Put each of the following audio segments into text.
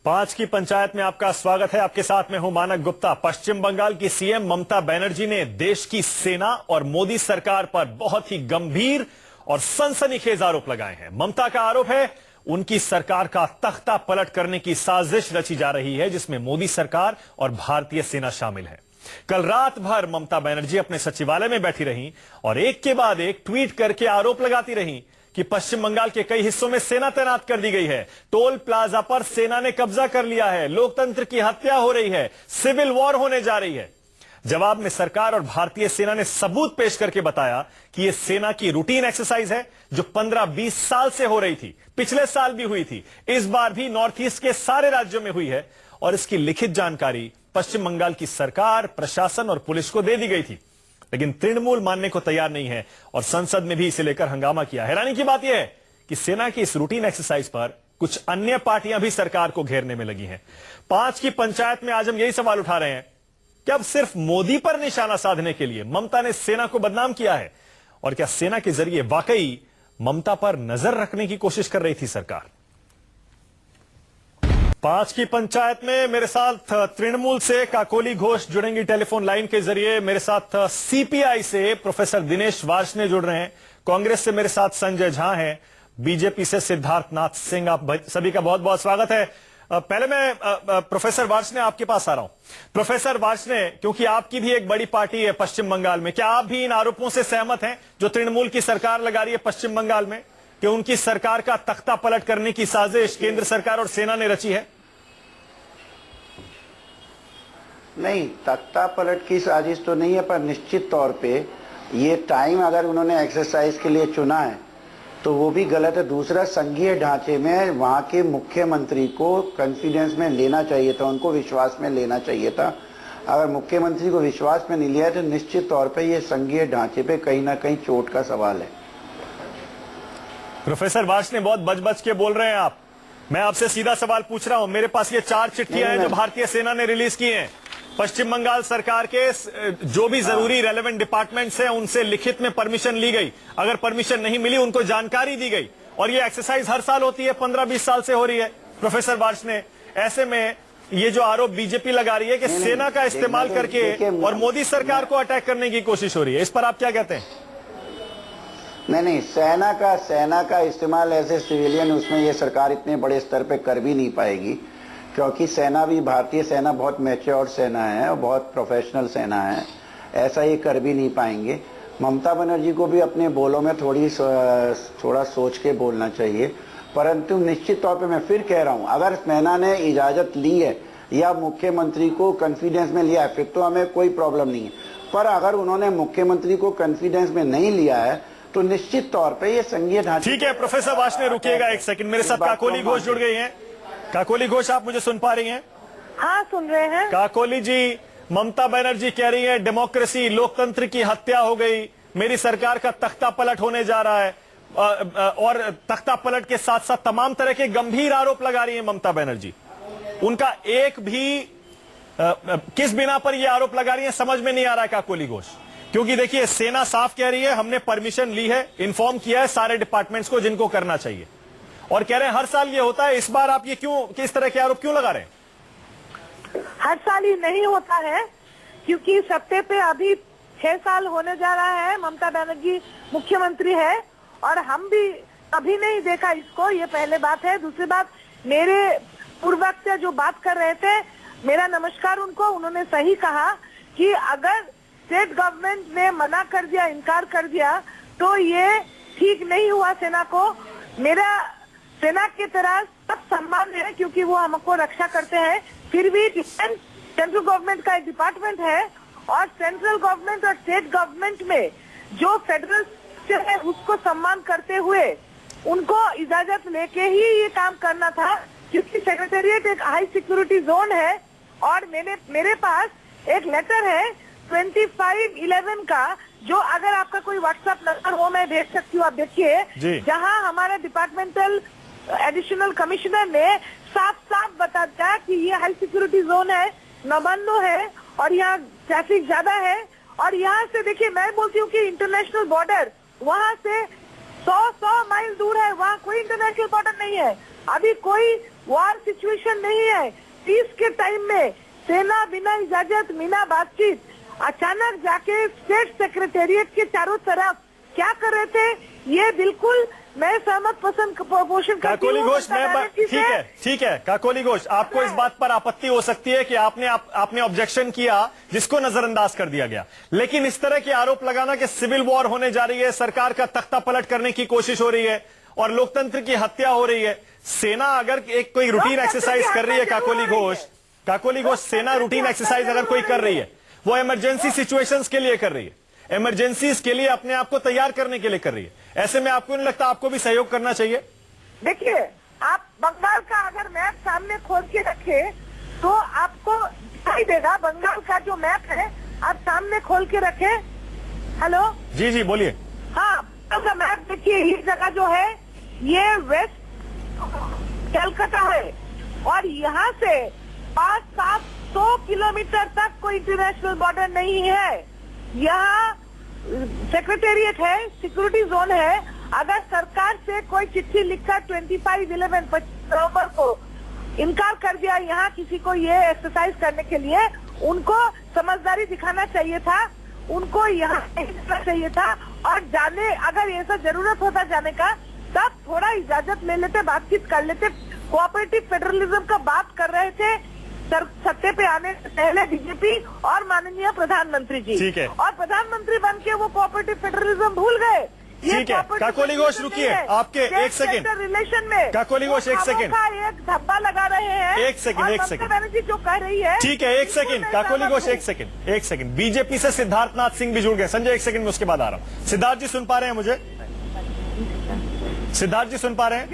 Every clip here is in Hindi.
5 की पंचायत में आपका स्वागत है। आपके साथ में हूं मानक गुप्ता। पश्चिम बंगाल की सीएम ममता बनर्जी ने देश की सेना और मोदी सरकार पर बहुत ही गंभीर और सनसनीखेज आरोप लगाए हैं। ममता का आरोप है उनकी सरकार का तख्ता पलट करने की साजिश रची जा रही है, जिसमें मोदी सरकार और भारतीय सेना शामिल है। कल रात भर ममता बनर्जी अपने सचिवालय में बैठी रहीं और एक के बाद एक ट्वीट करके आरोप लगाती रहीं कि पश्चिम बंगाल के कई हिस्सों में सेना तैनात कर दी गई है, टोल प्लाजा पर सेना ने कब्जा कर लिया है, लोकतंत्र की हत्या हो रही है, सिविल वॉर होने जा रही है। जवाब में सरकार और भारतीय सेना ने सबूत पेश करके बताया कि यह सेना की रूटीन एक्सरसाइज है जो 15-20 साल से हो रही थी, पिछले साल भी हुई थी, इस बार भी नॉर्थ ईस्ट के सारे राज्यों में हुई है और इसकी लिखित जानकारी पश्चिम बंगाल की सरकार, प्रशासन और पुलिस को दे दी गई थी। लेकिन तृणमूल मानने को तैयार नहीं है और संसद में भी इसे लेकर हंगामा किया। हैरानी की बात यह है कि सेना की इस रूटीन एक्सरसाइज पर कुछ अन्य पार्टियां भी सरकार को घेरने में लगी हैं। 5 की पंचायत में आज हम यही सवाल उठा रहे हैं कि अब सिर्फ मोदी पर निशाना साधने के लिए ममता ने सेना को बदनाम किया है, और क्या सेना के जरिए वाकई ममता पर नजर रखने की कोशिश कर रही थी सरकार? 5 की पंचायत में मेरे साथ तृणमूल से काकोली घोष जुड़ेंगी टेलीफोन लाइन के जरिए। मेरे साथ सीपीआई से प्रोफेसर दिनेश वार्ष्णेय जुड़ रहे हैं, कांग्रेस से मेरे साथ संजय झा हैं, बीजेपी से सिद्धार्थ नाथ सिंह। आप सभी का बहुत बहुत स्वागत है। पहले मैं प्रोफेसर वार्ष्णेय आपके पास आ रहा हूं। प्रोफेसर वार्ष्णेय, क्योंकि आपकी भी एक बड़ी पार्टी है पश्चिम बंगाल में, क्या आप भी इन आरोपों से सहमत हैं जो तृणमूल की सरकार लगा रही है पश्चिम बंगाल में कि उनकी सरकार का तख्ता पलट करने की साजिश केंद्र सरकार और सेना ने रची है? नहीं, तख्ता पलट की साजिश तो नहीं है, पर निश्चित तौर पे ये टाइम अगर उन्होंने एक्सरसाइज के लिए चुना है तो वो भी गलत है। दूसरा, संघीय ढांचे में वहाँ के मुख्यमंत्री को कॉन्फिडेंस में लेना चाहिए था, उनको विश्वास में लेना चाहिए था। अगर मुख्यमंत्री को विश्वास में नहीं लिया है तो निश्चित तौर पे ये संघीय ढांचे पे कहीं ना कहीं चोट का सवाल है। प्रोफेसर वार्ष्णेय, बहुत बच के बोल रहे हैं आप। मैं आपसे सीधा सवाल पूछ रहा हूं। मेरे पास ये 4 चिट्ठियां हैं जो भारतीय सेना ने रिलीज की हैं। पश्चिम बंगाल सरकार के जो भी जरूरी रेलेवेंट डिपार्टमेंट्स हैं उनसे लिखित में परमिशन ली गई, अगर परमिशन नहीं मिली उनको जानकारी दी गई, और ये एक्सरसाइज हर साल होती है, 15-20 साल से हो रही है। प्रोफेसर वार्ष्णेय, ऐसे में ये जो आरोप बीजेपी लगा रही है कि सेना का इस्तेमाल करके और मोदी सरकार को अटैक करने की कोशिश हो रही है, इस पर आप क्या कहते हैं? नहीं, सेना का इस्तेमाल ऐसे सिविलियन उसमें ये सरकार इतने बड़े स्तर पे कर भी नहीं पाएगी, क्योंकि सेना भी, भारतीय सेना बहुत मैच्योर सेना है और बहुत प्रोफेशनल सेना है, ऐसा ये कर भी नहीं पाएंगे। ममता बनर्जी को भी अपने बोलों में थोड़ा सोच के बोलना चाहिए। परंतु निश्चित तौर पे मैं फिर कह रहा हूँ, अगर सेना ने इजाज़त ली है या मुख्यमंत्री को कॉन्फिडेंस में लिया है फिर तो हमें कोई प्रॉब्लम नहीं है, पर अगर उन्होंने मुख्यमंत्री को कॉन्फिडेंस में नहीं लिया है तो निश्चित तौर पर ये संघीय ढांचे। ठीक है प्रोफेसर वार्ष्णेय, रुकिएगा एक सेकंड, मेरे साथ काकोली घोष जुड़ गई हैं। काकोली घोष, आप मुझे सुन पा रही हैं? हाँ, सुन रहे हैं। काकोली जी, ममता बनर्जी कह रही है डेमोक्रेसी, लोकतंत्र की हत्या हो गई, मेरी सरकार का तख्ता पलट होने जा रहा है, और तख्ता पलट के साथ साथ तमाम तरह के गंभीर आरोप लगा रही है ममता बनर्जी। उनका एक भी किस बिना पर यह आरोप लगा रही है समझ में नहीं आ रहा है काकोली घोष, क्योंकि देखिए सेना साफ कह रही है हमने परमिशन ली है, इन्फॉर्म किया है सारे डिपार्टमेंट्स को जिनको करना चाहिए, और कह रहे हैं हर साल ये होता है, इस बार आप ये क्यों, किस तरह के आरोप क्यों लगा रहे हैं? हर साल ही नहीं होता है, क्योंकि सत्ते पे अभी 6 साल होने जा रहा है, ममता बनर्जी मुख्यमंत्री है और हम भी अभी नहीं देखा इसको, ये पहले बात है। दूसरी बात, मेरे पूर्वज से जो बात कर रहे थे, मेरा नमस्कार उनको, उन्होंने सही कहा कि अगर स्टेट गवर्नमेंट ने मना कर दिया, इनकार कर दिया तो ये ठीक नहीं हुआ सेना को। मेरा सेना की तरह सब सम्मान है क्योंकि वो हमको रक्षा करते हैं, फिर भी डिफेंस सेंट्रल गवर्नमेंट का एक डिपार्टमेंट है और सेंट्रल गवर्नमेंट और स्टेट गवर्नमेंट में जो फेडरल है उसको सम्मान करते हुए उनको इजाजत लेके ही ये काम करना था, क्योंकि सेक्रेटेरिएट एक हाई सिक्योरिटी जोन है। और मेरे पास एक लेटर है 2511 का, जो अगर आपका कोई व्हाट्सएप नंबर हो मैं भेज सकती हूँ, आप देखिए, जहाँ हमारा डिपार्टमेंटल एडिशनल कमिश्नर ने साफ साफ बता दिया कि ये हाई सिक्योरिटी जोन है, नौबंदो है और यहाँ ट्रैफिक ज्यादा है। और यहाँ से देखिए, मैं बोलती हूँ कि इंटरनेशनल बॉर्डर वहाँ से 100 माइल दूर है, वहाँ कोई इंटरनेशनल बॉर्डर नहीं है। अभी कोई वॉर सिचुएशन नहीं है। पीस के टाइम में सेना बिना इजाजत बिना बातचीत अचानक जाके स्टेट सेक्रेटेरिएट के चारों तरफ क्या कर रहे थे, ये बिल्कुल मैं सहमत पोषण करती हूँ। काकोली घोष, ठीक है काकोली घोष, आपको इस बात पर आपत्ति हो सकती है कि आपने ऑब्जेक्शन किया जिसको नजरअंदाज कर दिया गया, लेकिन इस तरह के आरोप लगाना कि सिविल वॉर होने जा रही है, सरकार का तख्ता पलट करने की कोशिश हो रही है और लोकतंत्र की हत्या हो रही है। सेना अगर एक कोई रूटीन एक्सरसाइज कर रही है, काकोली घोष, सेना रूटीन एक्सरसाइज अगर कोई कर रही है, वो इमरजेंसी सिचुएशंस के लिए कर रही है, इमरजेंसीज के लिए अपने आप को तैयार करने के लिए कर रही है। ऐसे में आपको नहीं लगता आपको भी सहयोग करना चाहिए? देखिए, आप बंगाल का अगर मैप सामने खोल के रखे तो आपको दिखाई देगा। बंगाल का जो मैप है आप सामने खोल के रखे। हेलो, जी बोलिए। हाँ, बंगाल का मैप देखिए, ये जगह जो है ये वेस्ट कलकत्ता है और यहाँ से 500-700 किलोमीटर तक कोई इंटरनेशनल बॉर्डर नहीं है। यहाँ सेक्रेटेरिएट है, सिक्योरिटी जोन है। अगर सरकार से कोई चिट्ठी लिखकर 25 नवंबर को इनकार कर दिया यहाँ किसी को ये एक्सरसाइज करने के लिए, उनको समझदारी दिखाना चाहिए था, उनको यहाँ जाना चाहिए था और जाने, अगर ऐसा जरूरत होता जाने का तब थोड़ा इजाजत ले लेते, बातचीत कर लेते। कोऑपरेटिव फेडरलिज्म का बात कर रहे थे सत्ते पे आने से पहले बीजेपी और माननीय प्रधानमंत्री जी, ठीक है, और प्रधानमंत्री बन के वो कोऑपरेटिव फेडरलिज्म भूल गए। ठीक है, काकोली घोष रुकिए, आपके एक सेकंड रिलेशन में काकोली घोष एक सेकंड, एक धब्बा लगा रहे हैं। एक सेकंड बनर्जी जो कह रही है, ठीक है, एक सेकंड काकोली घोष, एक सेकंड। बीजेपी से सिद्धार्थनाथ सिंह भी जुड़ गए। संजय, एक सेकंड में उसके बाद आ रहा हूँ। सिद्धार्थ जी सुन पा रहे हैं मुझे? सिद्धार्थ जी सुन पा रहे हैं?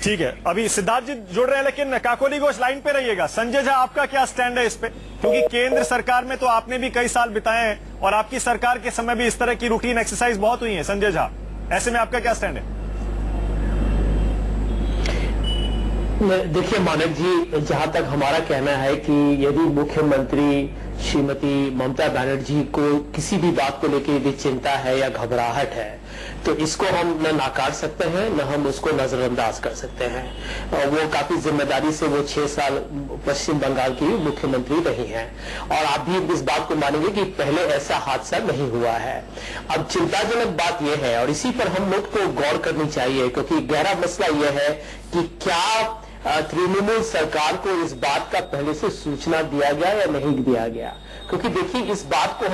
ठीक है, अभी सिद्धार्थ जी जुड़ रहे हैं, लेकिन काकोली घोष लाइन पे रहिएगा। संजय झा, आपका क्या स्टैंड है इस पे? क्योंकि केंद्र सरकार में तो आपने भी कई साल बिताए हैं और आपकी सरकार के समय भी इस तरह की रूटीन एक्सरसाइज बहुत हुई है। संजय झा, ऐसे में आपका क्या स्टैंड है? देखिए मानक जी, जहां तक हमारा कहना है कि यदि मुख्यमंत्री श्रीमती ममता बनर्जी को किसी भी बात को लेकर यदि चिंता है या घबराहट है तो इसको हम न नाकार सकते हैं न हम उसको नजरअंदाज कर सकते हैं। वो काफी जिम्मेदारी से वो 6 साल पश्चिम बंगाल की मुख्यमंत्री रही हैं और आप भी इस बात को मानेंगे कि पहले ऐसा हादसा नहीं हुआ है। अब चिंताजनक बात यह है और इसी पर हम लोग को गौर करनी चाहिए, क्योंकि गहरा मसला यह है कि क्या तृणमूल सरकार को इस बात का पहले से सूचना दिया गया या नहीं दिया गया। क्योंकि देखिए, इस बात को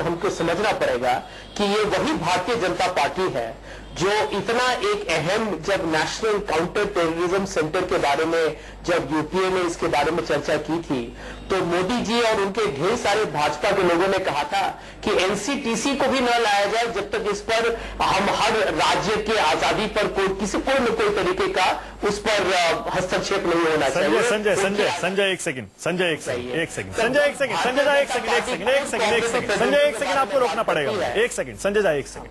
हमको समझना पड़ेगा कि ये वही भारतीय जनता पार्टी है जो इतना एक अहम, जब नेशनल काउंटर टेररिज्म सेंटर के बारे में जब यूपीए ने इसके बारे में चर्चा की थी तो मोदी जी और उनके ढेर सारे भाजपा के लोगों ने कहा था कि एनसीटीसी को भी न लाया जाए जब तक इस पर हम हर राज्य के आजादी पर कोई न कोई तरीके का उस पर हस्तक्षेप नहीं होना चाहिए। संजय एक सेकंड आपको रोकना पड़ेगा। एक सेकंड संजय, एक सेकंड।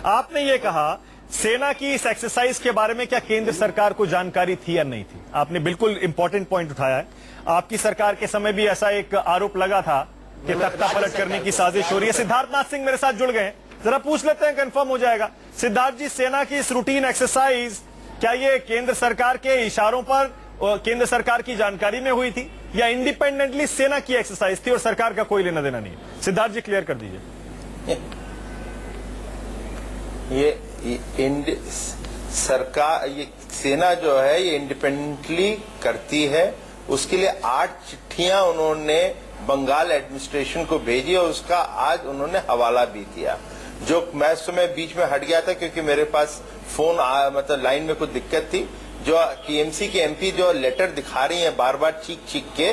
आपने ये कहा सेना की इस एक्सरसाइज के बारे में क्या केंद्र सरकार को जानकारी थी या नहीं थी? आपने बिल्कुल इंपॉर्टेंट पॉइंट उठाया है। आपकी सरकार के समय भी ऐसा एक आरोप लगा था कि तख्ता पलट करने की साजिश हो रही है। सिद्धार्थनाथ सिंह मेरे साथ जुड़ गए, जरा पूछ लेते हैं, कंफर्म हो जाएगा। सिद्धार्थ जी, सेना की इस रूटीन एक्सरसाइज क्या ये केंद्र सरकार के इशारों पर केंद्र सरकार की जानकारी में हुई थी या इंडिपेंडेंटली सेना की एक्सरसाइज थी और सरकार का कोई लेना देना नहीं? सिद्धार्थ जी क्लियर कर दीजिए। ये सरकार, ये सेना जो है ये इंडिपेंडेंटली करती है। उसके लिए 8 चिट्ठियां उन्होंने बंगाल एडमिनिस्ट्रेशन को भेजी और उसका आज उन्होंने हवाला भी दिया। जो मैं उस समय बीच में हट गया था क्योंकि मेरे पास फोन मतलब लाइन में कुछ दिक्कत थी। जो टीएमसी के एमपी जो लेटर दिखा रही हैं बार बार चीख के,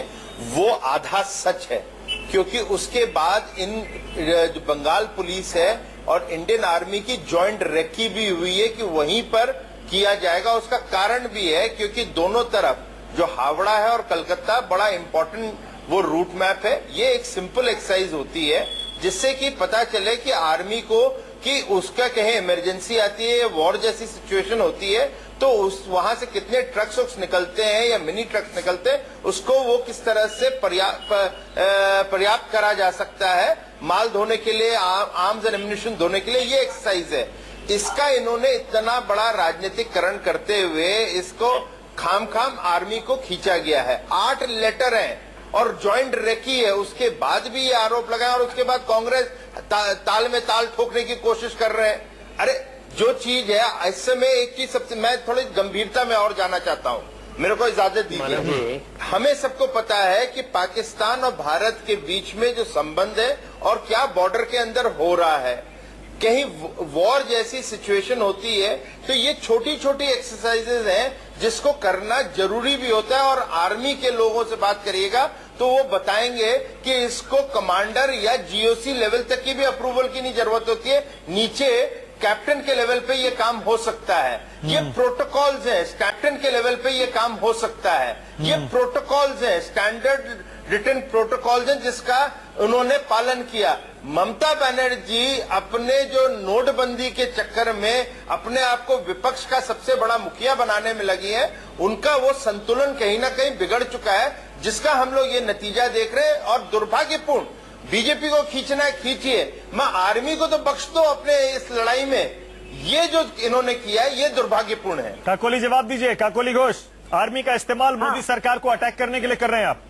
वो आधा सच है, क्योंकि उसके बाद इन जो बंगाल पुलिस है और इंडियन आर्मी की ज्वाइंट रेकी भी हुई है कि वहीं पर किया जाएगा। उसका कारण भी है क्योंकि दोनों तरफ जो हावड़ा है और कलकत्ता बड़ा इंपॉर्टेंट वो रूट मैप है। ये एक सिंपल एक्सरसाइज होती है जिससे कि पता चले कि आर्मी को कि उसका कहीं इमरजेंसी आती है, वॉर जैसी सिचुएशन होती है तो उस वहां से कितने ट्रक्स निकलते हैं या मिनी ट्रक्स निकलते हैं, उसको वो किस तरह से पर्याप्त करा जा सकता है माल धोने के लिए, आर्म्स एंड एम्युनिशन धोने के लिए। ये एक्सरसाइज है। इसका इन्होंने इतना बड़ा राजनीतिकरण करते हुए इसको खाम आर्मी को खींचा गया है। 8 लेटर हैं और ज्वाइंट रेकी है, उसके बाद भी ये आरोप लगाए और उसके बाद कांग्रेस ताल में ताल ठोकने की कोशिश कर रहे हैं। अरे जो चीज है, इस समय एक चीज सबसे मैं थोड़ी गंभीरता में और जाना चाहता हूं, मेरे को इजाजत दीजिए। हमें सबको पता है कि पाकिस्तान और भारत के बीच में जो संबंध है और क्या बॉर्डर के अंदर हो रहा है, कहीं वॉर जैसी सिचुएशन होती है तो ये छोटी छोटी एक्सरसाइजेज हैं जिसको करना जरूरी भी होता है। और आर्मी के लोगों से बात करिएगा तो वो बताएंगे कि इसको कमांडर या जीओसी लेवल तक की भी अप्रूवल की नहीं जरूरत होती है, नीचे कैप्टन के लेवल पे ये काम हो सकता है। ये प्रोटोकॉल्स हैं, कैप्टन के लेवल पे ये काम हो सकता है। ये प्रोटोकॉल्स हैं, स्टैंडर्ड रिटन प्रोटोकॉल्स हैं जिसका उन्होंने पालन किया। ममता बनर्जी अपने जो नोटबंदी के चक्कर में अपने आप को विपक्ष का सबसे बड़ा मुखिया बनाने में लगी है, उनका वो संतुलन कहीं ना कहीं बिगड़ चुका है, जिसका हम लोग ये नतीजा देख रहे हैं। और दुर्भाग्यपूर्ण, बीजेपी को खींचना है खींचिए, मैं आर्मी को तो बख्श दो अपने इस लड़ाई में, ये जो इन्होंने किया है ये दुर्भाग्यपूर्ण है। काकोली जवाब दीजिए। काकोली घोष, आर्मी का इस्तेमाल मोदी सरकार को अटैक करने के लिए कर रहे हैं आप?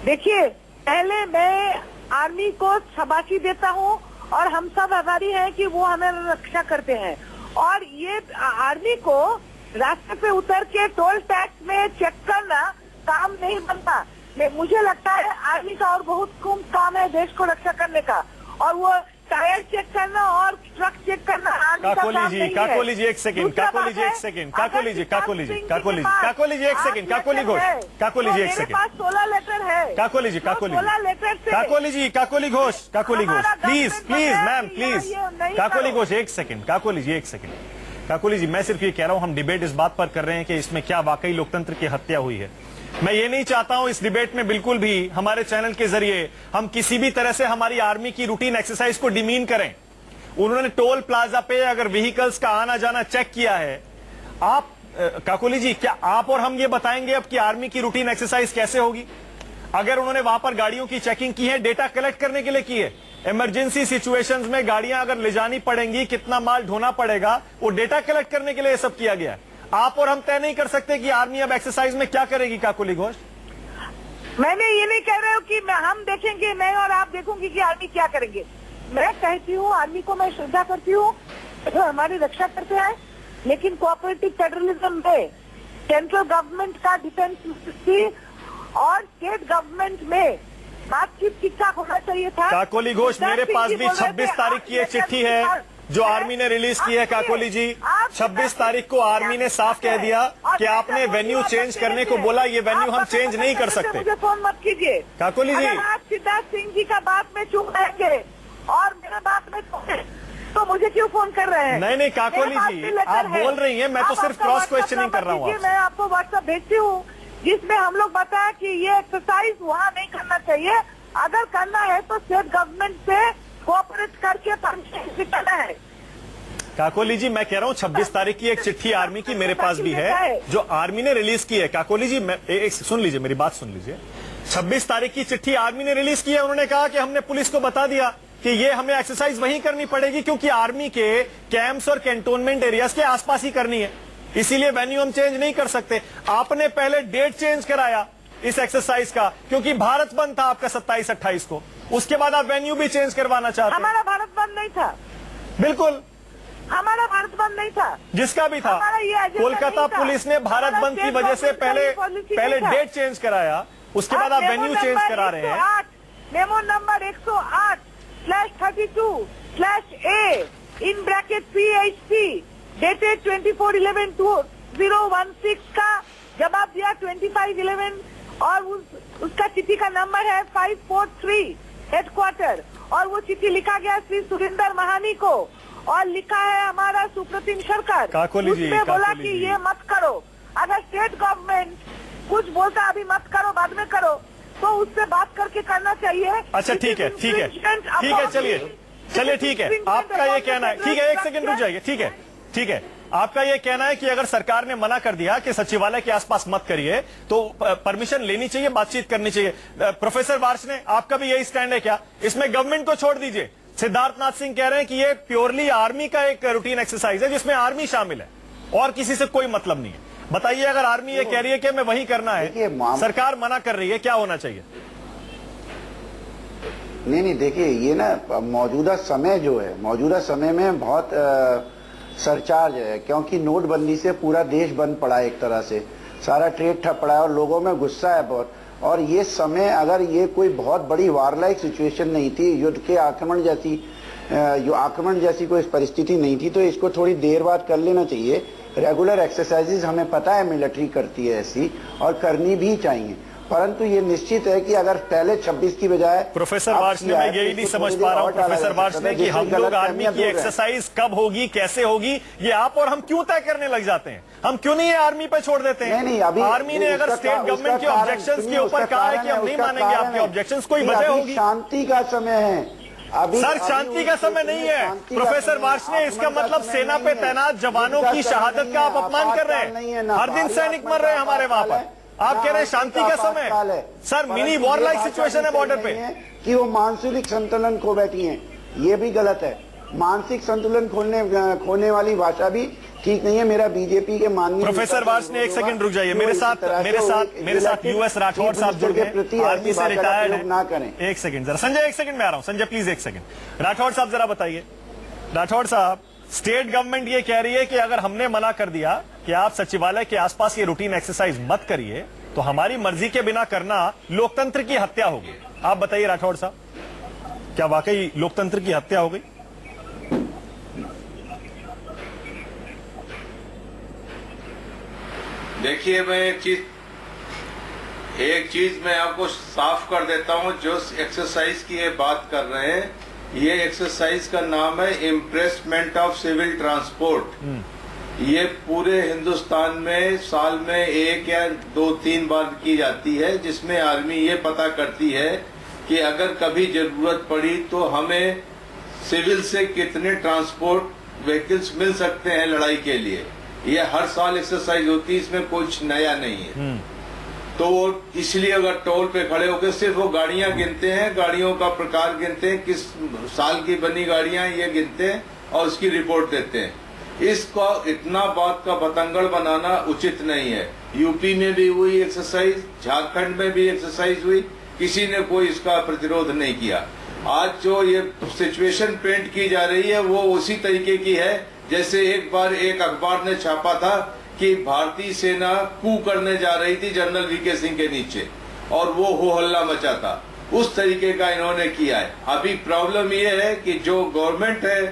देखिए, पहले मैं आर्मी को शाबाशी देता हूँ और हम सब आभारी हैं कि वो हमें रक्षा करते हैं। और ये आर्मी को रास्ते पे उतर के टोल टैक्स में चेक करना काम नहीं बनता। मुझे लगता है आर्मी का और बहुत कम काम है देश को रक्षा करने का, और वो टायर चेक करना और ट्रक चेक करना आर्मी का काम नहीं है। काकोली जी एक सेकंड, काकोली जी एक सेकंड, काकोली जी एक सेकंड, काकोली घोष, काकोली जी एक सेकंड, 16 लेटर है। काकोली जी, 16 लेटर से Kakoli Ghosh, please ma'am please, Kakoli Ghosh एक सेकंड, काकोली जी एक सेकंड। काकोली जी, मैं सिर्फ ये कह रहा हूं, हम डिबेट इस बात पर कर रहे हैं कि इसमें क्या वाकई लोकतंत्र की हत्या हुई है। मैं ये नहीं चाहता हूं इस डिबेट में बिल्कुल भी हमारे चैनल के जरिए हम किसी भी तरह से हमारी आर्मी की रूटीन एक्सरसाइज को डिमीन करें। उन्होंने टोल प्लाजा पे अगर व्हीकल्स का आना जाना चेक किया है, आप काकोली जी, क्या आप और हम ये बताएंगे अब कि आर्मी की रूटीन एक्सरसाइज कैसे होगी? अगर उन्होंने वहां पर गाड़ियों की चेकिंग की है, डेटा कलेक्ट करने के लिए की है, इमरजेंसी सिचुएशंस में गाड़ियां अगर ले जानी पड़ेंगी, कितना माल ढोना पड़ेगा, वो डेटा कलेक्ट करने के लिए सब किया गया है। आप और हम तय नहीं कर सकते कि आर्मी अब एक्सरसाइज में क्या करेगी। काकोली घोष, मैंने ये नहीं कह रहा हूँ कि हम देखेंगे, मैं और आप देखूंगी कि आर्मी क्या करेंगे। मैं कहती हूँ आर्मी को मैं श्रद्धा करती हूँ, तो हमारी रक्षा करते हैं, लेकिन कोऑपरेटिव फेडरलिज्म में सेंट्रल गवर्नमेंट का डिफेंस मिनिस्ट्री और स्टेट गवर्नमेंट में बातचीत ठीक ठाक होना चाहिए था। काकोली घोष, मेरे पास भी 26 तारीख की एक चिट्ठी है जो आर्मी ने रिलीज की है। काकोली जी, 26 तारीख को आर्मी ने साफ कह दिया कि आपने वेन्यू चेंज करने को बोला, ये वेन्यू हम चेंज नहीं कर सकते। मुझे फोन मत कीजिए काकोली जी। आप सिद्धार्थ सिंह जी का बात में चुप रहेंगे और मेरे बात में तो मुझे क्यों फोन कर रहे हैं? नहीं काकोली जी, आप बोल रही हैं, मैं तो सिर्फ क्रॉस क्वेश्चनिंग कर रहा हूँ। मैं आपको व्हाट्सएप भेजती हूँ जिसमें हम लोग बताया कि ये एक्सरसाइज वहाँ नहीं करना चाहिए, अगर करना है तो स्टेट गवर्नमेंट से कोऑपरेट करके परमिशन करना है। काकोली जी, मैं कह रहा हूं 26 तारीख की एक चिट्ठी आर्मी की मेरे पास भी है जो आर्मी ने रिलीज की है। काकोली जी, एक सुन लीजिए, मेरी बात सुन लीजिए। 26 तारीख की चिट्ठी आर्मी ने रिलीज की है। उन्होंने कहा कि हमने पुलिस को बता दिया कि ये हमें एक्सरसाइज वहीं करनी पड़ेगी, क्योंकि आर्मी के कैंप्स और कैंटोनमेंट एरियाज के आसपास ही करनी है, इसीलिए वेन्यू हम चेंज नहीं कर सकते। आपने पहले डेट चेंज कराया इस एक्सरसाइज का, क्योंकि भारत बंद था आपका 27-28 को, उसके बाद आप वेन्यू भी चेंज करवाना चाहते हैं। हमारा भारत बंद नहीं था। बिल्कुल, हमारा भारत बंद नहीं था, जिसका भी था। कोलकाता पुलिस ने भारत बंद की वजह से पहले डेट चेंज कराया, उसके बाद आप वेन्यू चेंज करा रहे हैं। Memo number 108/32/A in bracket PHP dated 24/11/2016 का जवाब दिया 25/11 और उसका चिट्ठी का नंबर है 543 हेडक्वार्टर, और वो चिट्ठी लिखा गया श्री सुरेंद्र महानी को और लिखा है हमारा सुप्रतिम सरकार। उसमें बोला कि ये मत करो, अगर स्टेट गवर्नमेंट कुछ बोलता अभी मत करो बाद में करो तो उससे बात करके करना चाहिए। अच्छा ठीक है, चलिए ठीक है, आपका ये कहना है, ठीक है, एक सेकंड रुक जाइए, ठीक है, आपका ये कहना है कि अगर सरकार ने मना कर दिया कि सचिवालय के आसपास मत करिए तो परमिशन लेनी चाहिए, बातचीत करनी चाहिए। प्रोफेसर वार्ष्णेय, आपका भी यही स्टैंड है क्या? इसमें गवर्नमेंट को छोड़ दीजिए, सिद्धार्थनाथ सिंह कह रहे हैं कि ये प्योरली आर्मी का एक रूटीन एक्सरसाइज है जिसमें आर्मी शामिल है और किसी से कोई मतलब नहीं है। बताइए, अगर आर्मी ये कह रही है कि हमें वही करना है, सरकार मना कर रही है, क्या होना चाहिए? नहीं, देखिए ये ना मौजूदा समय जो है, मौजूदा समय में बहुत सरचार्ज है, क्योंकि नोटबंदी से पूरा देश बंद पड़ा है, एक तरह से सारा ट्रेड ठप पड़ा है और लोगों में गुस्सा है बहुत। और ये समय, अगर ये कोई बहुत बड़ी वारलाइक सिचुएशन नहीं थी, युद्ध के आक्रमण जैसी कोई परिस्थिति नहीं थी, तो इसको थोड़ी देर बाद कर लेना चाहिए। रेगुलर एक्सरसाइजेज हमें पता है मिलिट्री करती है ऐसी, और करनी भी चाहिए, परंतु ये निश्चित है कि अगर पहले 26 की बजाय प्रोफेसर वार्ष्णेय, मैं यही नहीं समझ पा रहा हूं प्रोफेसर वार्ष्णेय कि हम लोग आर्मी की एक्सरसाइज कब होगी, कैसे होगी, ये आप और हम क्यों तय करने लग जाते हैं? हम क्यों नहीं आर्मी पे छोड़ देते हैं? नहीं, अभी आर्मी ने अगर स्टेट गवर्नमेंट के ऑब्जेक्शंस के ऊपर कहा है कि हम नहीं मानेंगे आपके ऑब्जेक्शंस, कोई वजह होगी? शांति का समय है अभी। सर, शांति का समय नहीं है प्रोफेसर वार्ष्णेय, इसका मतलब सेना पे तैनात जवानों की शहादत का आप अपमान कर रहे हैं। हर दिन सैनिक मर रहे हैं हमारे वहां पर, आप कह रहे हैं शांति का समय। Sir, mini war like situation है बॉर्डर पे। कि वो मानसिक संतुलन खो बैठी हैं, ये भी गलत है। मानसिक संतुलन खोने वाली भाषा भी ठीक नहीं है। मेरा बीजेपी के माननीय प्रोफेसर वार्ष्णेय, एक सेकंड रुक जाइए, मेरे साथ यूएस राठौड़ साहब जुड़ गए, आर्मी से रिटायर्ड है। ना करें, एक सेकंड जरा, संजय एक सेकंड में आ रहा हूं। संजय प्लीज एक सेकंड। राठौड़ साहब जरा बताइए। राठौड़ साहब, स्टेट गवर्नमेंट ये कह रही है कि अगर हमने मना कर दिया कि आप सचिवालय के आसपास ये रूटीन एक्सरसाइज मत करिए, तो हमारी मर्जी के बिना करना लोकतंत्र की हत्या होगी। आप बताइए राठौड़ साहब, क्या वाकई लोकतंत्र की हत्या हो गई? देखिए, मैं एक चीज मैं आपको साफ कर देता हूं। जो एक्सरसाइज की ये बात कर रहे हैं, ये एक्सरसाइज का नाम है इम्प्रेसमेंट ऑफ सिविल ट्रांसपोर्ट। ये पूरे हिंदुस्तान में साल में 1 या 2-3 बार की जाती है, जिसमें आर्मी ये पता करती है कि अगर कभी जरूरत पड़ी तो हमें सिविल से कितने ट्रांसपोर्ट व्हीकल्स मिल सकते हैं लड़ाई के लिए। ये हर साल एक्सरसाइज होती है, इसमें कुछ नया नहीं है। तो वो इसलिए अगर टोल पे खड़े होकर सिर्फ वो गाड़ियां गिनते हैं, गाड़ियों का प्रकार गिनते हैं, किस साल की बनी गाड़ियां ये गिनते हैं और उसकी रिपोर्ट देते हैं। इसको इतना बात का बतंगड़ बनाना उचित नहीं है। यूपी में भी हुई एक्सरसाइज, झारखंड में भी एक्सरसाइज हुई, किसी ने कोई इसका प्रतिरोध नहीं किया। आज जो ये सिचुएशन पेंट की जा रही है वो उसी तरीके की है जैसे एक बार एक अखबार ने छापा था कि भारतीय सेना कू करने जा रही थी जनरल वीके सिंह के नीचे और वो हो हल्ला मचा था। उस तरीके का इन्होंने किया है। अभी प्रॉब्लम ये है कि जो गवर्नमेंट है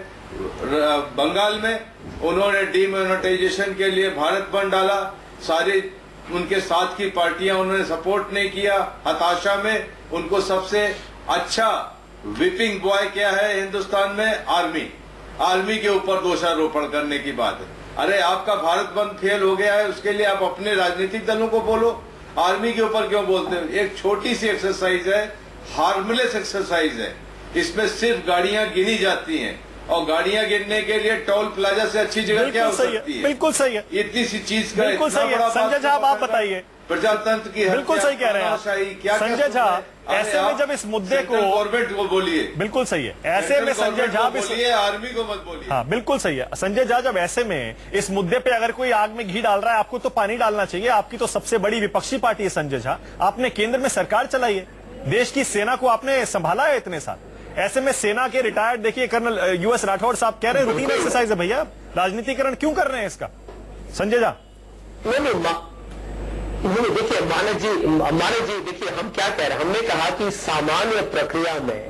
बंगाल में, उन्होंने डीमोनेटाइजेशन के लिए भारत बंद डाला। सारे उनके साथ की पार्टियां उन्होंने सपोर्ट नहीं किया। हताशा में उनको सबसे अच्छा विपिंग बॉय क्या है हिंदुस्तान में? आर्मी के ऊपर दोषारोपण करने की बात है। अरे आपका भारत बंद फेल हो गया है, उसके लिए आप अपने राजनीतिक दलों को बोलो, आर्मी के ऊपर क्यों बोलते हो? एक छोटी सी एक्सरसाइज है, हार्मलेस एक्सरसाइज है। इसमें सिर्फ गाड़ियां गिनी जाती हैं और गाड़ियां गिनने के लिए टोल प्लाजा से अच्छी जगह क्या हो सकती है? बिल्कुल सही है, इतनी सी चीज का बिल्कुल सही है। संजय झा, आप बताइए। प्रजातंत्र की बिल्कुल सही कह रहे हैं आप संजय झा। ऐसे में जब इस मुद्दे को गवर्नमेंट को बोलिए, बिल्कुल सही है। ऐसे में संजय झा बोलिए, आर्मी को मत बोलिए। हाँ बिल्कुल सही है संजय झा। जब ऐसे में इस मुद्दे पे अगर कोई आग में घी डाल रहा है, आपको तो पानी डालना चाहिए। आपकी तो सबसे बड़ी विपक्षी पार्टी है संजय झा, आपने केंद्र में सरकार चलाई है, देश की सेना को आपने संभाला है इतने साल। ऐसे में सेना के रिटायर्ड, देखिए कर्नल यूएस राठौड़ साहब कह रहे हैं रूटीन एक्सरसाइज है भैया, राजनीतिकरण क्यों कर रहे हैं इसका? संजय झा देखिए, मानक जी देखिए, हम क्या कह रहे हैं? हमने कहा कि सामान्य प्रक्रिया में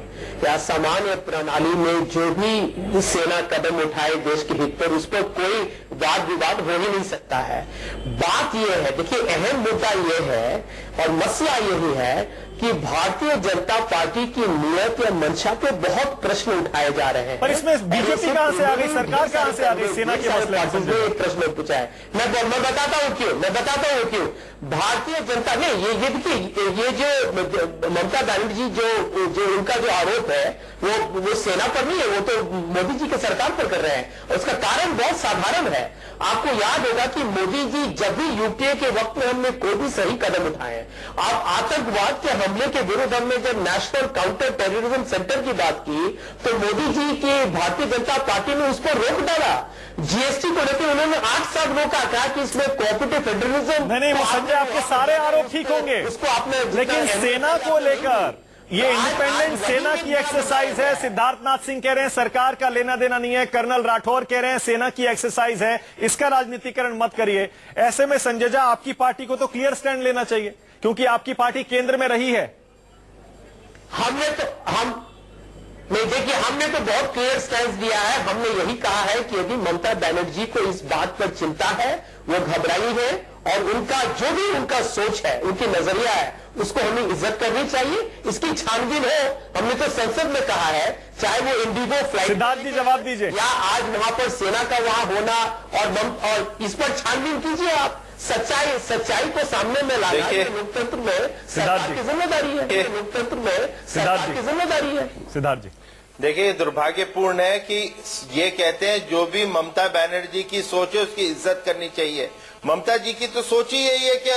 या सामान्य प्रणाली में जो भी सेना कदम उठाए देश के हित पर, उस पर कोई वाद विवाद हो ही नहीं सकता है। बात यह है, देखिए अहम मुद्दा यह है और मसला यही है कि भारतीय जनता पार्टी की नीयत या मंशा पे बहुत प्रश्न उठाए जा रहे हैं। पर इसमें बीजेपी कहां से आ गई, सरकार कहां से आ गई? सेना के मसले में एक प्रश्न पूछा है। मैं बताता हूं क्यों भारतीय जनता ने ये देखिए, ये जो ममता बनर्जी जी जो उनका जो आरोप है वो सेना पर नहीं है, वो तो मोदी जी के सरकार पर कर रहे हैं। रहे हैं। उसका कारण बहुत साधारण है। आपको याद होगा कि मोदी जी जब भी यूपीए के वक्त में हमने कोई भी सही कदम उठाए, आप आतंकवाद के हमले के विरुद्ध हमने जब नेशनल काउंटर टेररिज्म सेंटर की बात की तो मोदी जी की भारतीय जनता पार्टी ने उस पर रोक डाला। जीएसटी को लेकर उन्होंने 8 साल रोका, कहा कि इसमें कोऑपरेटिव फेडरलिज्म। नहीं वो संजय, आपके सारे आरोप ठीक होंगे, उसको आपने लेकिन सेना को लेकर ये इंडिपेंडेंट सेना की एक्सरसाइज है। सिद्धार्थनाथ सिंह कह रहे हैं सरकार का लेना देना नहीं है, कर्नल राठौर कह रहे हैं सेना की एक्सरसाइज है, इसका राजनीतिकरण मत करिए। ऐसे में संजय झा, आपकी पार्टी को तो क्लियर स्टैंड लेना चाहिए, क्योंकि आपकी पार्टी केंद्र में रही है। देखिए, हमने तो बहुत क्लियर स्टैंड दिया है। हमने यही कहा है कि यदि ममता बनर्जी को इस बात पर चिंता है, वो घबराई है, और उनका जो भी उनका सोच है, उनकी नजरिया है, उसको हमें इज्जत करनी चाहिए। इसकी छानबीन हो, हमने तो संसद में कहा है, चाहे वो इंडिगो फ्लाइट। सिद्धार्थ जी जवाब दीजिए। या आज वहां पर सेना का वहां होना, और इस पर छानबीन कीजिए आप। सच्चाई को सामने में लाना लोकतंत्र में सरकार की जिम्मेदारी है। लोकतंत्र में सरकार की जिम्मेदारी है। सिद्धार्थ जी, देखिए, दुर्भाग्यपूर्ण है कि ये कहते हैं जो भी ममता बनर्जी की सोच है उसकी इज्जत करनी चाहिए। ममता जी की तो सोच ही यही है कि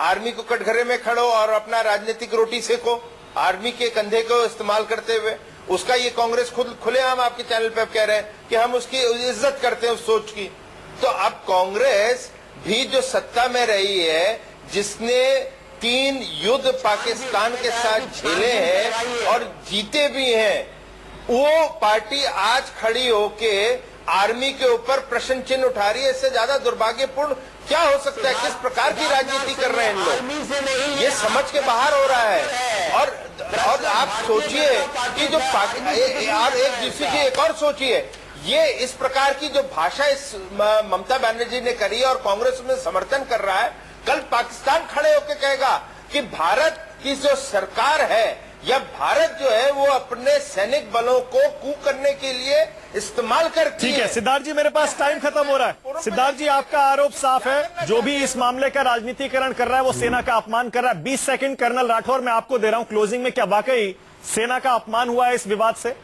आर्मी को कटघरे में खड़ो और अपना राजनीतिक रोटी सेको, आर्मी के कंधे को इस्तेमाल करते हुए। उसका ये कांग्रेस खुद खुलेआम आपके चैनल पे कह रहे हैं कि हम उसकी इज्जत करते हैं उस सोच की। तो अब कांग्रेस भी जो सत्ता में रही है, जिसने 3 युद्ध पाकिस्तान के साथ झेले हैं और जीते भी हैं, वो पार्टी आज खड़ी होके आर्मी के ऊपर प्रश्न चिन्ह उठा रही है। इससे ज्यादा दुर्भाग्यपूर्ण क्या हो सकता है? किस प्रकार की राजनीति कर रहे हैं इन लोग, ये समझ के बाहर हो रहा है। और आप सोचिए कि जो एक दूसरी की एक और सोचिए, ये इस प्रकार की जो भाषा इस ममता बनर्जी ने करी है और कांग्रेस में समर्थन कर रहा है, कल पाकिस्तान खड़े होकर कहेगा कि भारत की जो सरकार है या भारत जो है वो अपने सैनिक बलों को कू करने के लिए इस्तेमाल करती है। ठीक है सिद्धार्थ जी, मेरे पास टाइम खत्म हो रहा है। सिद्धार्थ जी, आपका आरोप साफ है, जो भी इस मामले का राजनीतिकरण कर रहा है वो सेना का अपमान कर रहा है। 20 सेकंड कर्नल राठौर मैं आपको दे रहा हूं क्लोजिंग में, क्या वाकई सेना का अपमान हुआ है इस विवाद से?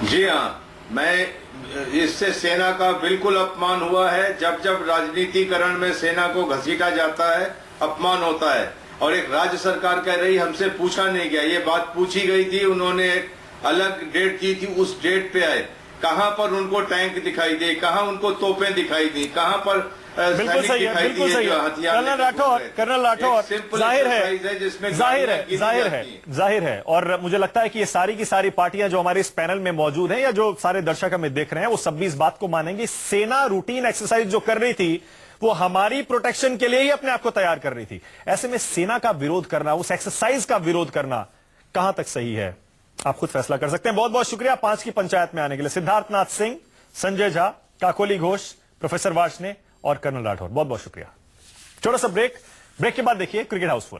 जी हाँ, मैं इससे सेना का बिल्कुल अपमान हुआ है। जब जब राजनीतिकरण में सेना को घसीटा जाता है, अपमान होता है। और एक राज्य सरकार कह रही हमसे पूछा नहीं गया, ये बात पूछी गई थी, उन्होंने एक अलग डेट दी थी, उस डेट पे आए। कहां पर उनको टैंक दिखाई दे, कहां उनको तोपें दिखाई दी, कहां पर बिल्कुल सही है, बिल्कुल सही है। कर्नल राठौर, जाहिर है और मुझे लगता है कि ये सारी की सारी पार्टियां जो हमारे इस पैनल में मौजूद हैं या जो सारे दर्शक हमें देख रहे हैं, वो सब भी इस बात को मानेंगे, सेना रूटीन एक्सरसाइज जो कर रही थी वो हमारी प्रोटेक्शन के लिए ही अपने आप को तैयार कर रही थी। ऐसे में सेना का विरोध करना, उस एक्सरसाइज का विरोध करना कहां तक सही है, आप खुद फैसला कर सकते हैं। बहुत बहुत शुक्रिया 5 की पंचायत में आने के लिए सिद्धार्थनाथ सिंह, संजय झा, काकोली घोष, प्रोफेसर वार्ष्णेय और कर्नल राठौर, बहुत बहुत शुक्रिया। छोटा सा ब्रेक के बाद देखिए क्रिकेट हाउसफुल।